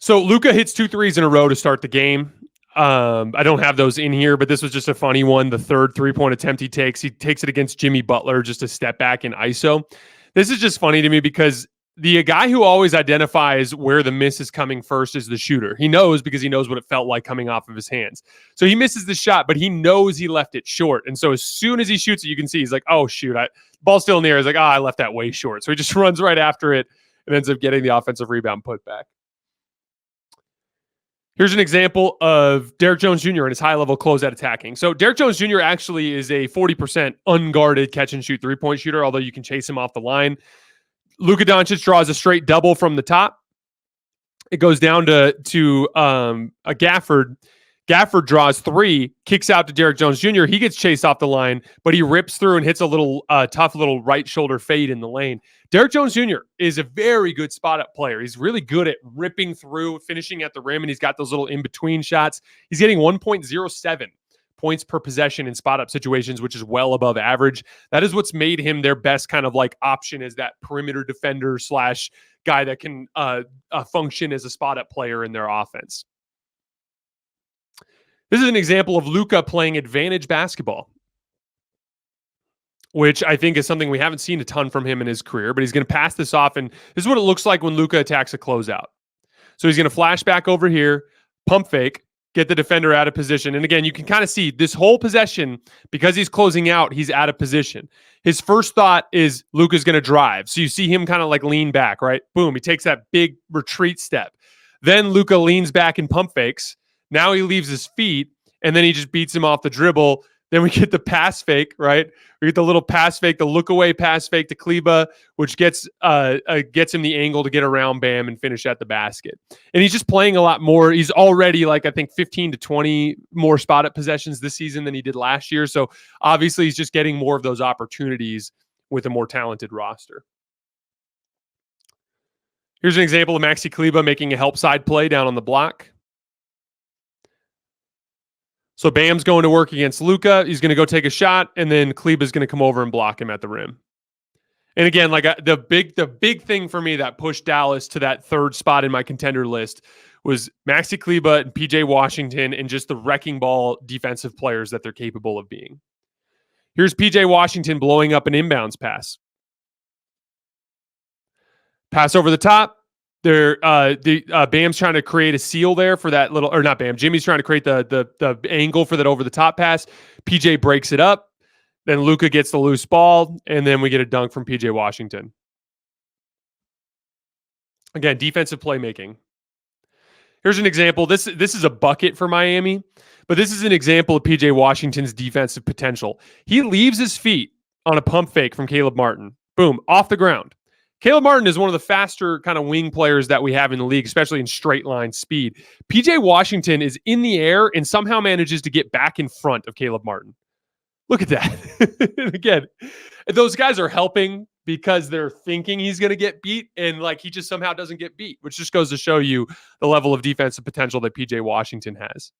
So Luka hits 2 threes in a row to start the game. I don't have those in here, but this was just a funny one. The third 3-point attempt he takes it against Jimmy Butler, just a step back in ISO. This is just funny to me because the guy who always identifies where the miss is coming first is the shooter. He knows because he knows what it felt like coming off of his hands. So he misses the shot, but he knows he left it short. And so as soon as he shoots it, you can see he's like, oh, shoot, ball's still in the air. He's like, I left that way short. So he just runs right after it and ends up getting the offensive rebound put back. Here's an example of Derrick Jones Jr. in his high-level closeout attacking. So Derrick Jones Jr. actually is a 40% unguarded catch-and-shoot three-point shooter, although you can chase him off the line. Luka Doncic draws a straight double from the top. It goes down to a Gafford. Gafford draws 3, kicks out to Derrick Jones Jr. He gets chased off the line, but he rips through and hits a little tough little right shoulder fade in the lane. Derrick Jones Jr. is a very good spot-up player. He's really good at ripping through, finishing at the rim, and he's got those little in-between shots. He's getting 1.07 points per possession in spot-up situations, which is well above average. That is what's made him their best kind of like option as that perimeter defender / guy that can function as a spot-up player in their offense. This is an example of Luka playing advantage basketball, which I think is something we haven't seen a ton from him in his career, but he's going to pass this off, and this is what it looks like when Luka attacks a closeout. So he's going to flash back over here, pump fake, get the defender out of position. And again, you can kind of see this whole possession, because he's closing out, he's out of position. His first thought is Luka's going to drive. So you see him kind of like lean back, right? Boom, he takes that big retreat step. Then Luka leans back and pump fakes. Now he leaves his feet, and then he just beats him off the dribble. Then we get the pass fake, right? We get the little pass fake, the look away pass fake to Kleber, which gets him the angle to get around Bam and finish at the basket. And he's just playing a lot more. He's already like, I think 15 to 20 more spot up possessions this season than he did last year. So obviously he's just getting more of those opportunities with a more talented roster. Here's an example of Maxi Kleber making a help side play down on the block. So Bam's going to work against Luka. He's going to go take a shot, and then Kleber's going to come over and block him at the rim. And again, like the big thing for me that pushed Dallas to that third spot in my contender list was Maxi Kleber and PJ Washington and just the wrecking ball defensive players that they're capable of being. Here's PJ Washington blowing up an inbounds pass. Pass over the top. Bam's trying to create a seal there for that little, or not Bam, Jimmy's trying to create the angle for that over the top pass. PJ breaks it up. Then Luka gets the loose ball, and then we get a dunk from PJ Washington. Again, defensive playmaking. Here's an example. This is a bucket for Miami, but this is an example of PJ Washington's defensive potential. He leaves his feet on a pump fake from Caleb Martin. Boom, off the ground. Caleb Martin is one of the faster kind of wing players that we have in the league, especially in straight line speed. PJ Washington is in the air and somehow manages to get back in front of Caleb Martin. Look at that. And again, those guys are helping because they're thinking he's going to get beat, and like he just somehow doesn't get beat, which just goes to show you the level of defensive potential that PJ Washington has.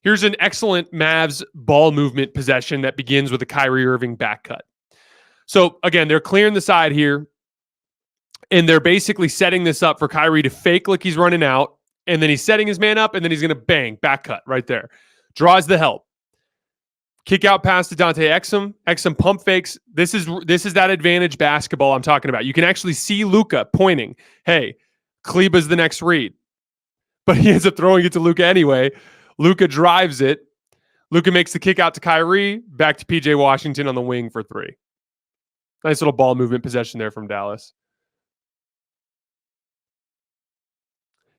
Here's an excellent Mavs ball movement possession that begins with a Kyrie Irving back cut. So again, they're clearing the side here, and they're basically setting this up for Kyrie to fake like he's running out, and then he's setting his man up, and then he's going to bang, back cut right there. Draws the help. Kick out pass to Dante Exum. Exum pump fakes. This is that advantage basketball I'm talking about. You can actually see Luka pointing, hey, Kleber's the next read. But he ends up throwing it to Luka anyway. Luka drives it. Luka makes the kick out to Kyrie. Back to PJ Washington on the wing for 3. Nice little ball movement possession there from Dallas.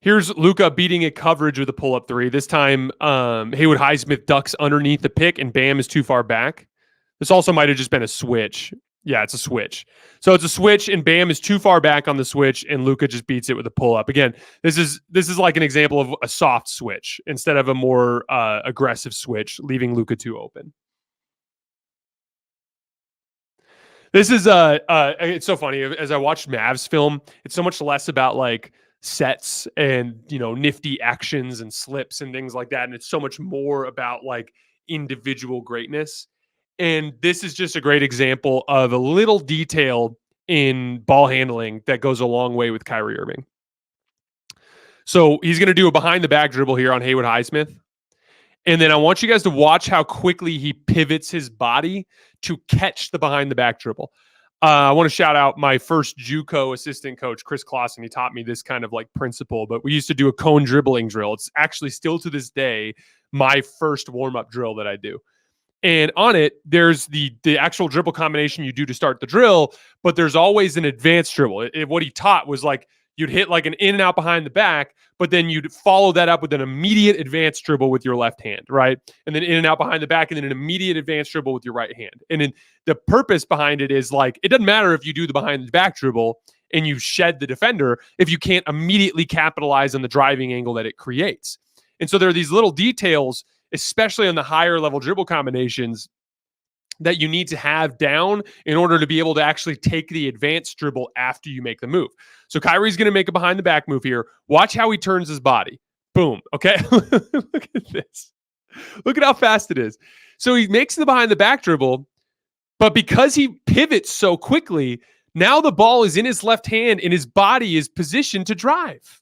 Here's Luka beating a coverage with a pull-up 3. This time, Haywood Highsmith ducks underneath the pick, and Bam is too far back. This also might have just been a switch. Yeah, it's a switch. So it's a switch, and Bam is too far back on the switch, and Luka just beats it with a pull-up. Again, this is like an example of a soft switch instead of a more aggressive switch, leaving Luka too open. This is it's so funny. As I watched Mavs film, it's so much less about like sets and, you know, nifty actions and slips and things like that. And it's so much more about like individual greatness. And this is just a great example of a little detail in ball handling that goes a long way with Kyrie Irving. So he's going to do a behind the back dribble here on Haywood Highsmith. And then I want you guys to watch how quickly he pivots his body to catch the behind the back dribble. I want to shout out my first JUCO assistant coach, Chris Clausen. He taught me this kind of like principle, but we used to do a cone dribbling drill. It's actually still to this day my first warm-up drill that I do. And on it, there's the actual dribble combination you do to start the drill, but there's always an advanced dribble. What he taught was like you'd hit like an in and out behind the back, but then you'd follow that up with an immediate advanced dribble with your left hand, right? And then in and out behind the back, and then an immediate advanced dribble with your right hand. And then the purpose behind it is like, it doesn't matter if you do the behind the back dribble and you shed the defender if you can't immediately capitalize on the driving angle that it creates. And so there are these little details, especially on the higher level dribble combinations, that you need to have down in order to be able to actually take the advanced dribble after you make the move. So Kyrie's going to make a behind the back move here. Watch how he turns his body. Boom. Okay. Look at this. Look at how fast it is. So he makes the behind the back dribble, but because he pivots so quickly, now the ball is in his left hand and his body is positioned to drive.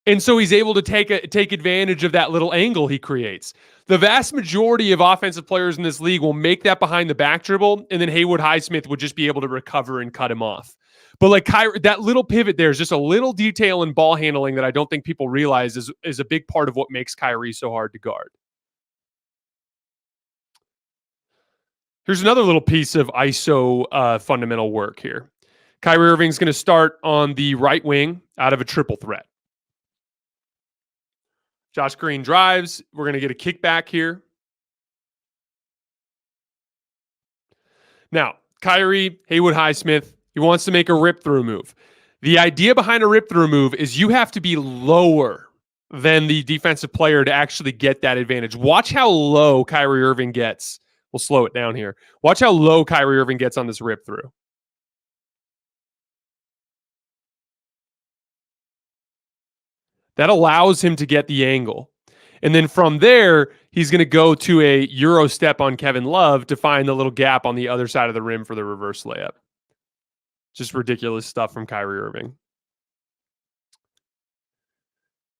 And so he's able to take advantage of that little angle he creates. The vast majority of offensive players in this league will make that behind the back dribble, and then Haywood Highsmith would just be able to recover and cut him off. But like Kyrie, that little pivot there is just a little detail in ball handling that I don't think people realize is a big part of what makes Kyrie so hard to guard. Here's another little piece of ISO fundamental work here. Kyrie Irving's going to start on the right wing out of a triple threat. Josh Green drives. We're going to get a kickback here. Now, Kyrie, Haywood Highsmith, he wants to make a rip-through move. The idea behind a rip-through move is you have to be lower than the defensive player to actually get that advantage. Watch how low Kyrie Irving gets. We'll slow it down here. Watch how low Kyrie Irving gets on this rip-through. That allows him to get the angle. And then from there, he's going to go to a Euro step on Kevin Love to find the little gap on the other side of the rim for the reverse layup. Just ridiculous stuff from Kyrie Irving.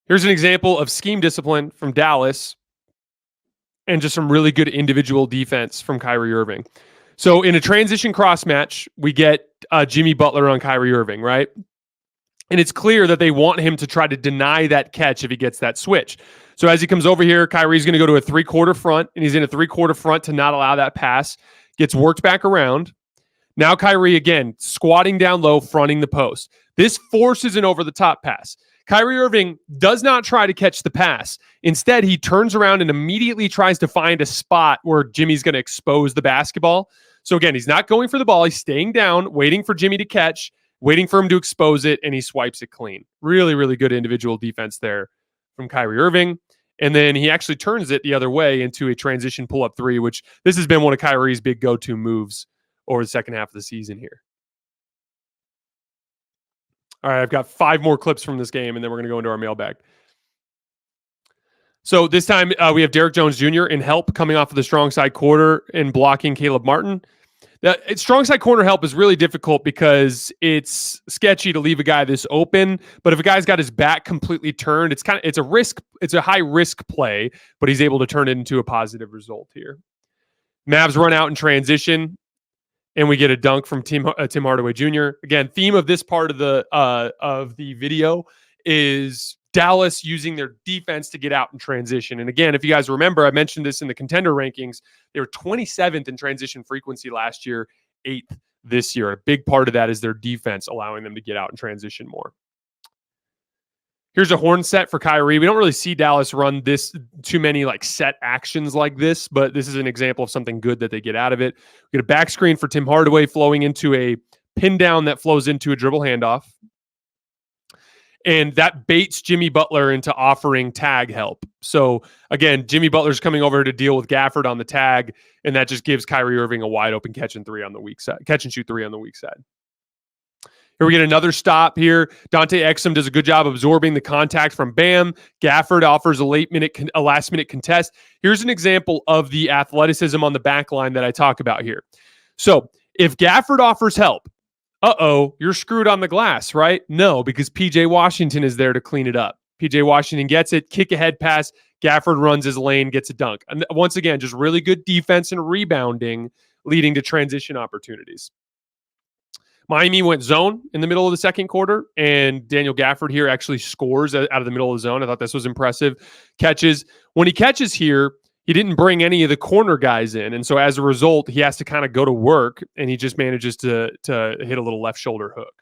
Here's an example of scheme discipline from Dallas and just some really good individual defense from Kyrie Irving. So in a transition cross match, we get Jimmy Butler on Kyrie Irving, right? And it's clear that they want him to try to deny that catch if he gets that switch. So as he comes over here, Kyrie's going to go to a 3-quarter front, and he's in a 3-quarter front to not allow that pass. Gets worked back around. Now Kyrie, again, squatting down low, fronting the post. This forces an over-the-top pass. Kyrie Irving does not try to catch the pass. Instead, he turns around and immediately tries to find a spot where Jimmy's going to expose the basketball. So again, he's not going for the ball. He's staying down, waiting for Jimmy to catch, waiting for him to expose it, and he swipes it clean. Really, really good individual defense there from Kyrie Irving. And then he actually turns it the other way into a transition pull-up three, which this has been one of Kyrie's big go-to moves over the second half of the season here. All right, I've got 5 more clips from this game, and then we're going to go into our mailbag. So this time we have Derrick Jones Jr. in help coming off of the strong side quarter and blocking Caleb Martin. Strong side corner help is really difficult because it's sketchy to leave a guy this open. But if a guy's got his back completely turned, it's a risk. It's a high risk play, but he's able to turn it into a positive result here. Mavs run out in transition, and we get a dunk from Tim Hardaway Jr. Again, theme of this part of the video is Dallas using their defense to get out in transition. And again, if you guys remember, I mentioned this in the contender rankings. They were 27th in transition frequency last year, 8th this year. A big part of that is their defense allowing them to get out in transition more. Here's a horn set for Kyrie. We don't really see Dallas run this too many like set actions like this, but this is an example of something good that they get out of it. We get a back screen for Tim Hardaway flowing into a pin down that flows into a dribble handoff. And that baits Jimmy Butler into offering tag help. So again, Jimmy Butler's coming over to deal with Gafford on the tag, and that just gives Kyrie Irving a wide open catch and shoot three on the weak side. Here we get another stop here. Dante Exum does a good job absorbing the contact from Bam. Gafford offers a last minute contest. Here's an example of the athleticism on the back line that I talk about here. So if Gafford offers help, uh-oh, you're screwed on the glass, right? No, because PJ Washington is there to clean it up. PJ Washington gets it, kick ahead pass, Gafford runs his lane, gets a dunk. And once again, just really good defense and rebounding leading to transition opportunities. Miami went zone in the middle of the second quarter, and Daniel Gafford here actually scores out of the middle of the zone. I thought this was impressive. Catches. When he catches here, he didn't bring any of the corner guys in. And so as a result, he has to kind of go to work, and he just manages to hit a little left shoulder hook.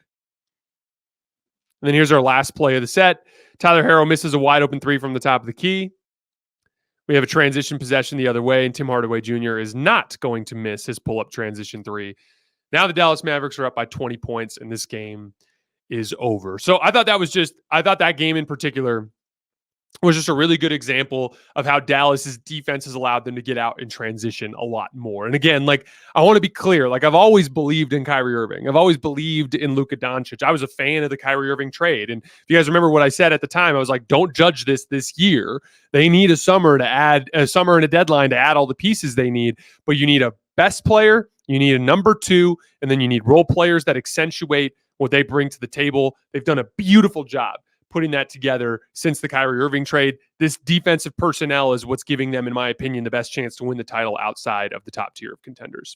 And then here's our last play of the set. Tyler Harrow misses a wide open three from the top of the key. We have a transition possession the other way, and Tim Hardaway Jr. is not going to miss his pull-up transition three. Now the Dallas Mavericks are up by 20 points, and this game is over. So I thought that game in particular was just a really good example of how Dallas's defense has allowed them to get out and transition a lot more. And again, like, I want to be clear, like, I've always believed in Kyrie Irving. I've always believed in Luka Doncic. I was a fan of the Kyrie Irving trade. And if you guys remember what I said at the time, I was like, don't judge this year. They need a summer and a deadline to add all the pieces they need, but you need a best player, you need a number two, and then you need role players that accentuate what they bring to the table. They've done a beautiful job putting that together since the Kyrie Irving trade. This defensive personnel is what's giving them, in my opinion, the best chance to win the title outside of the top tier of contenders.